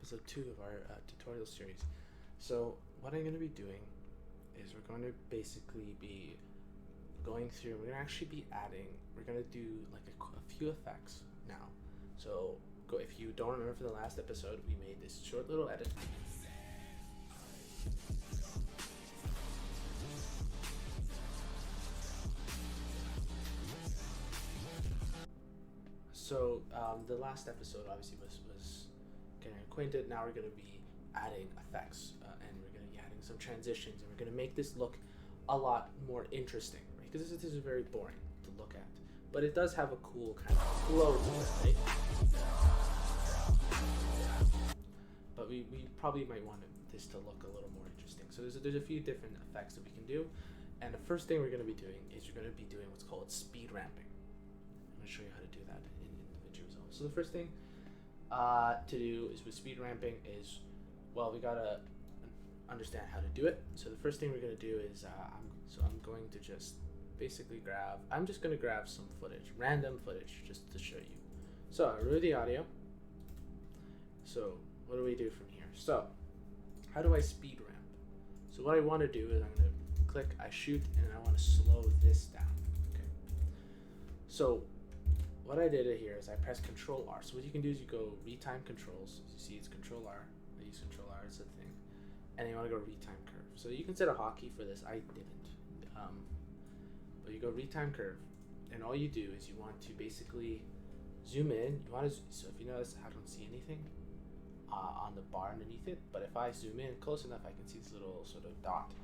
episode 2 of our tutorial series. So what I'm going to be doing is we're going to basically be going through, we're going to actually be adding, we're going to do like a few effects now. So if you don't remember from the last episode, we made this short little edit. So the last episode obviously was getting acquainted. Now we're going to be adding effects and we're going to be adding some transitions, and we're going to make this look a lot more interesting, right? Because this is very boring to look at, but it does have a cool kind of flow to it, right? But we probably might want this to look a little more interesting. So there's a few different effects that we can do, and the first thing we're going to be doing is we're going to be doing what's called speed ramping. I'm going to show you how to do that in the video as well. So the first thing to do is with speed ramping is, well, we gotta understand how to do it. So the first thing we're gonna do is I'm going to just basically I'm just gonna grab some footage, random footage, just to show you. So I remove the audio. So what do we do from here? So how do I speed ramp? So what I want to do is I'm gonna click, I shoot, and I want to slow this down. Okay. So what I did here is I press Control R. So what you can do is you go retime controls. You see it's Control R. I use Control R as a thing, and you want to go retime curve. So you can set a hotkey for this. I didn't, but you go retime curve, and all you do is you want to basically zoom in. You want to, so if you notice, I don't see anything on the bar underneath it, but if I zoom in close enough, I can see this little sort of dot.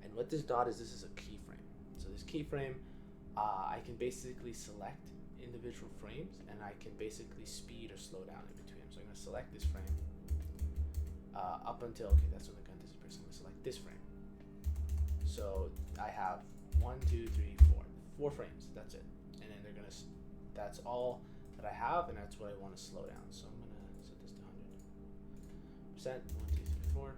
And what this dot is, this is a keyframe. So this keyframe, I can basically select individual frames, and I can basically speed or slow down in between. So I'm going to select this frame up until, okay, that's when the gun disappears. I'm going to select this frame. So I have 1, 2, 3, 4 frames. That's it. And then they're going to, that's all that I have, and that's what I want to slow down. So I'm going to set this to 100%. 1, 2, 3, 4.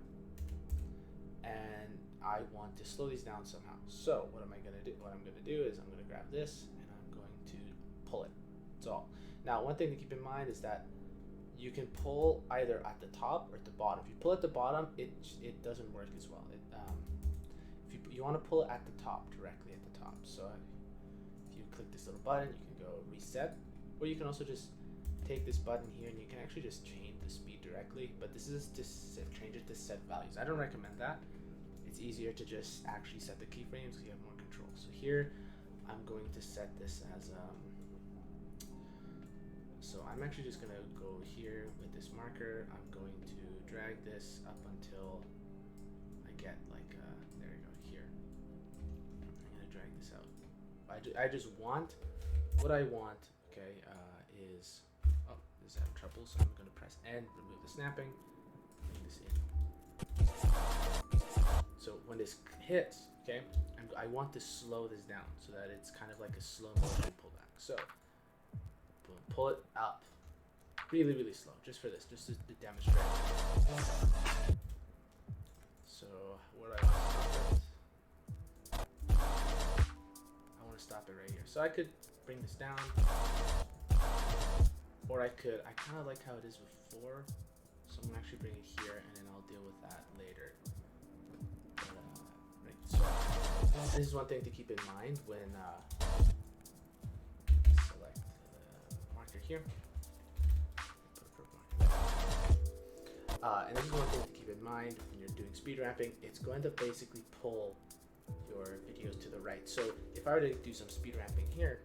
And I want to slow these down somehow. So what am I going to do? What I'm going to do is I'm going to grab this, and I'm going to pull it. That's all. Now, one thing to keep in mind is that you can pull either at the top or at the bottom. If you pull at the bottom, it doesn't work as well. If you want to pull it at the top, directly at the top. So if you click this little button, you can go reset, or you can also just take this button here and you can actually just change the speed directly. But this is just change it to set values. I don't recommend that. It's easier to just actually set the keyframes so you have more control. So here, I'm going to set this as so I'm actually just gonna go here with this marker. I'm going to drag this up until I get like there we go, here. I'm gonna drag this out. I just want what I want. Okay, is, oh, this is having trouble, so I'm gonna press N, remove the snapping, bring this in. So when this hits, okay, I want to slow this down so that it's kind of like a slow motion pullback. So pull it up really, really slow, just for this, just to demonstrate. So what I want to stop it right here. So I could bring this down, or I kind of like how it is before, so I'm gonna actually bring it here, and then I'll deal with that later. Right, so this is one thing to keep in mind when select the marker here. And this is one thing to keep in mind when you're doing speed ramping. It's going to basically pull your videos to the right. So if I were to do some speed ramping here,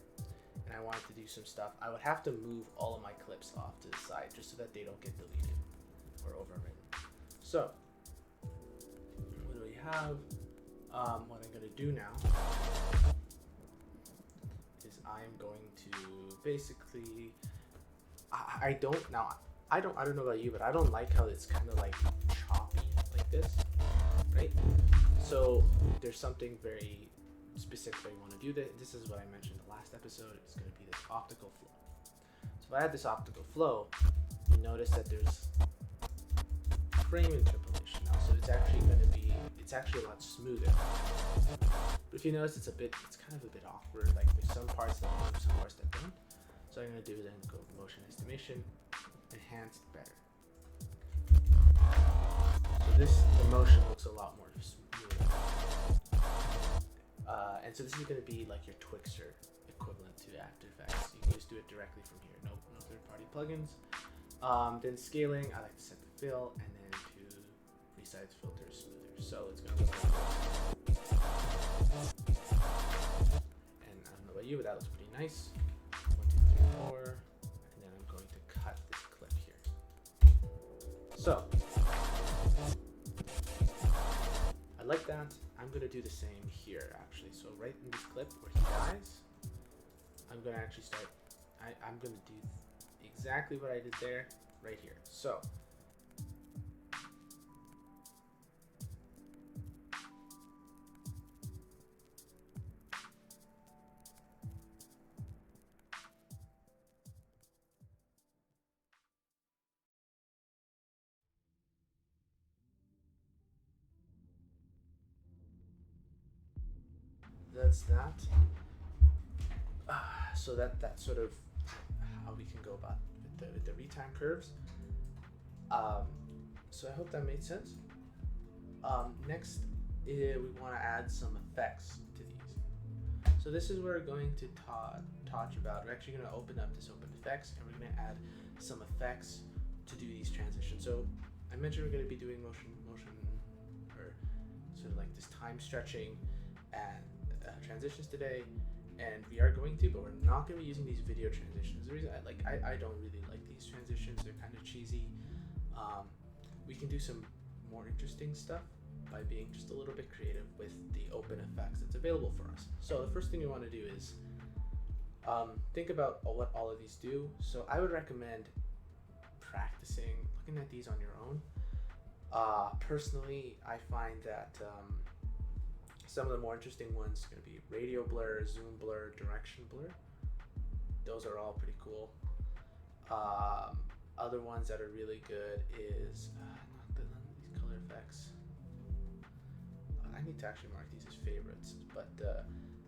and I wanted to do some stuff, I would have to move all of my clips off to the side just so that they don't get deleted or overwritten. So what do we have? What I'm going to do now is I'm going to basically, I don't know about you, but I don't like how it's kind of like choppy like this, right? So there's something very specific that you want to do. This is what I mentioned in the last episode. It's going to be this optical flow. So if I add this optical flow, you notice that there's frame interpolation now. So it's actually going to be, it's actually a lot smoother. But if you notice, it's kind of a bit awkward. Like there's some parts that move, some parts that don't. So I'm going to do then go motion estimation, enhanced better. the motion looks a lot more smooth. And so this is going to be like your Twixxor equivalent to After Effects. You can just do it directly from here, no third-party plugins. Then scaling, I like to set the fill, and then to resize filter smoother. So it's going to look like this. And I don't know about you, but that looks pretty nice. 1, 2, 3, 4. And then I'm going to cut this clip here. So I like that. I'm going to do the same here, actually. So right in this clip where he dies, I'm going to actually start, I'm going to do exactly what I did there, right here. So that's that. So that's sort of how we can go about with the retime curves. So I hope that made sense. Next, we want to add some effects to these. So this is where we're going to talk about. We're actually going to open up this open effects, and we're going to add some effects to do these transitions. So I mentioned we're going to be doing motion, or sort of like this time stretching and transitions today, and we are going to, but we're not going to be using these video transitions. The reason I don't really like these transitions; they're kind of cheesy. We can do some more interesting stuff by being just a little bit creative with the open effects that's available for us. So the first thing we want to do is think about what all of these do. So I would recommend practicing looking at these on your own. Personally, I find that some of the more interesting ones are going to be radio blur, zoom blur, direction blur. Those are all pretty cool. Other ones that are really good is not these color effects. I need to actually mark these as favorites, but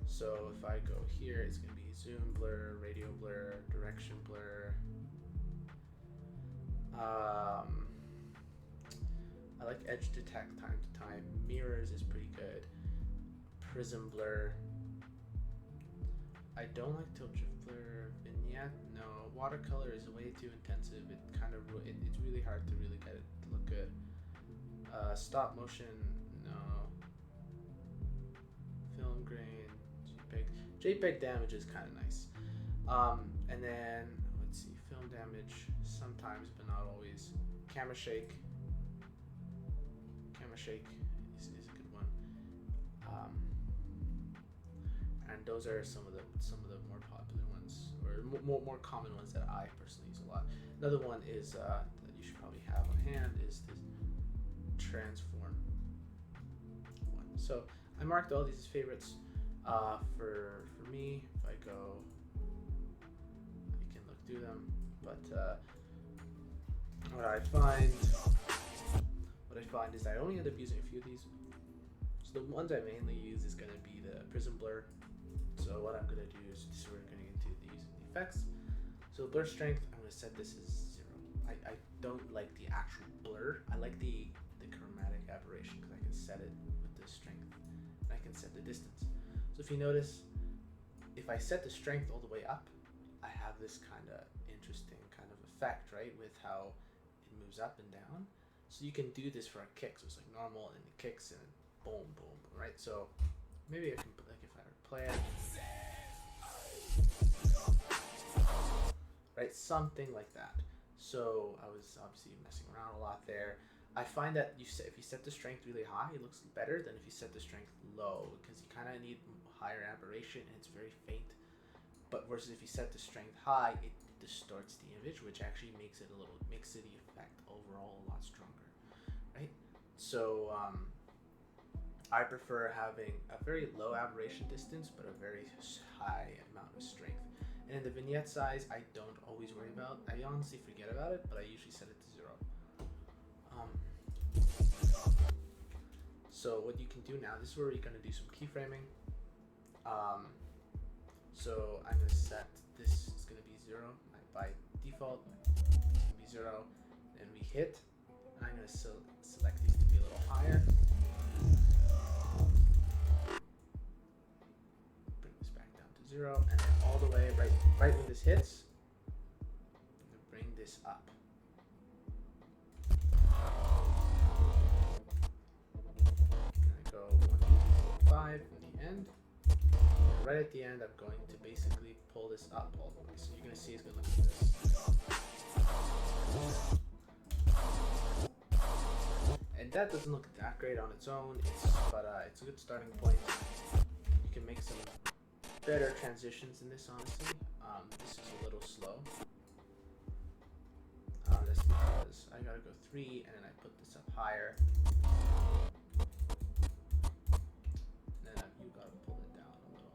so if I go here, it's going to be zoom blur, radio blur, direction blur. I like edge detect time to time. Mirrors is pretty good. Prism blur. I don't like tilt shift blur. Vignette, no. Watercolor is way too intensive. It's really hard to really get it to look good. Stop motion, no. Film grain, JPEG damage is kind of nice. And then let's see, film damage sometimes, but not always. Camera shake is a good one. And those are some of the more popular ones, or more common ones that I personally use a lot. Another one is that you should probably have on hand is this transform one. So I marked all these as favorites. For me, if I go, I can look through them, but what I find is I only end up using a few of these. So the ones I mainly use is going to be the Prism blur. So what I'm going to do is we're going to get into these effects. So blur strength, I'm going to set this as 0. I don't like the actual blur. I like the chromatic aberration because I can set it with the strength, and I can set the distance. So if you notice, if I set the strength all the way up, I have this kind of interesting kind of effect, right, with how it moves up and down. So you can do this for a kick. So it's like normal, and it kicks, and boom, boom, boom, right? So maybe I can put, like, if I play it, right, something like that. So I was obviously messing around a lot there. I find that if you set the strength really high, it looks better than if you set the strength low, because you kind of need higher aberration and it's very faint. But versus if you set the strength high, it distorts the image, which actually makes the effect overall a lot stronger, right? So I prefer having a very low aberration distance, but a very high amount of strength. And in the vignette size, I don't always worry about. I honestly forget about it, but I usually set it to 0. So what you can do now, this is where we're going to do some keyframing. So I'm going to set this, it's going to be 0. By default, it's going to be 0. Then we hit, and I'm going to to select these to be a little higher. Bring this back down to 0, and then all the way right when this hits, I'm going to bring this up. And I go 1, 2, 3, 4, 5 in the end. And right at the end, I'm going to basically pull this up all the way. So you're going to see it's going to look like this. And that doesn't look that great on its own, but it's a good starting point. You can make some better transitions in this, honestly. This is a little slow. That's because I gotta go 3 and then I put this up higher. And then you gotta pull it down a little.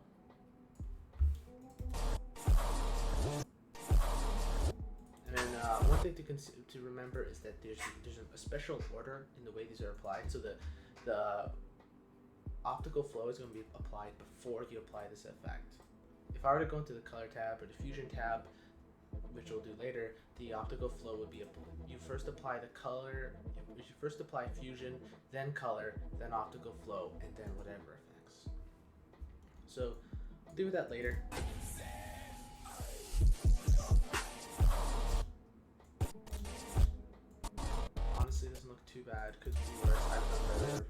And then one thing to remember is that there's a special order in the way these are applied. So the optical flow is going to be applied before you apply this effect. If I were to go into the color tab or the fusion tab, which we'll do later, the optical flow would be you first apply the color, you first apply fusion, then color, then optical flow, and then whatever effects. So we'll deal with that later. Honestly, it doesn't look too bad. Could be worse. I've done better.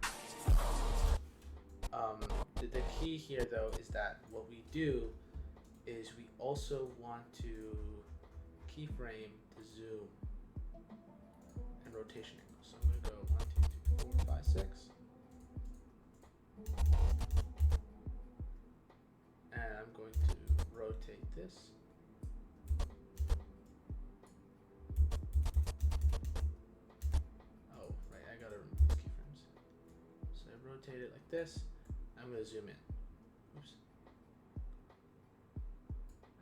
The key here, though, is that what we do is we also want to keyframe the zoom and rotation angle. So I'm going to go 1, 2, 3, 4, 5, 6. And I'm going to rotate this. Oh, right, I gotta remove these keyframes. So I rotate it like this. I'm going to zoom in. Oops.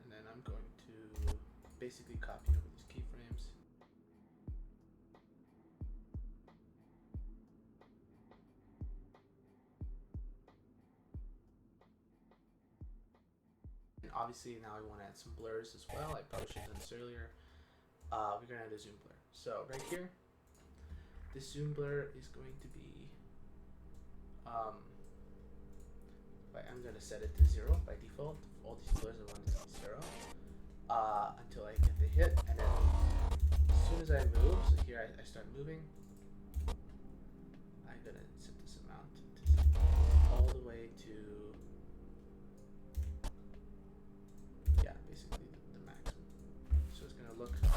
And then I'm going to basically copy over these keyframes. And obviously now I want to add some blurs as well. I probably should have done this earlier. We're going to add a zoom blur. So right here, this zoom blur is going to be I'm going to set it to 0 by default. All these blurs are going to be 0 until I get the hit, and then as soon as I move, so here I start moving, I'm going to set this amount to all the way to, yeah, basically the maximum. So it's going to look, and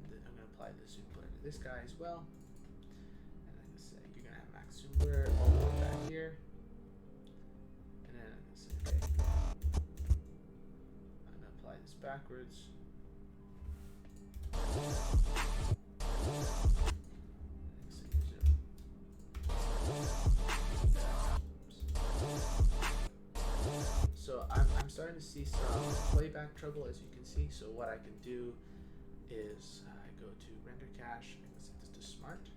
then I'm going to apply the zoom blur to this guy as well. Zoom blur all the way back here, and then I'm going to say, okay, I'm going to apply this backwards. So I'm starting to see some playback trouble, as you can see. So what I can do is I go to render cache and set this to smart.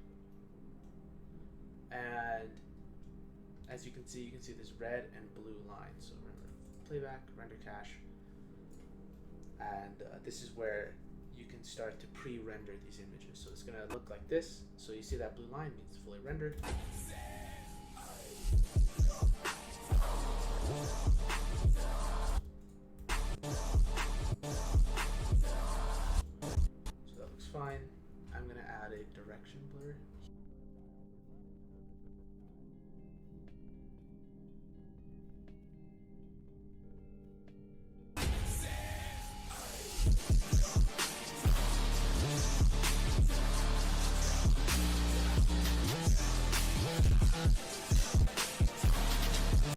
And as you can see this red and blue line. So remember, playback, render cache, and this is where you can start to pre-render these images. So it's going to look like this. So you see that blue line means it's fully rendered. So that looks fine. I'm going to add a direction blur.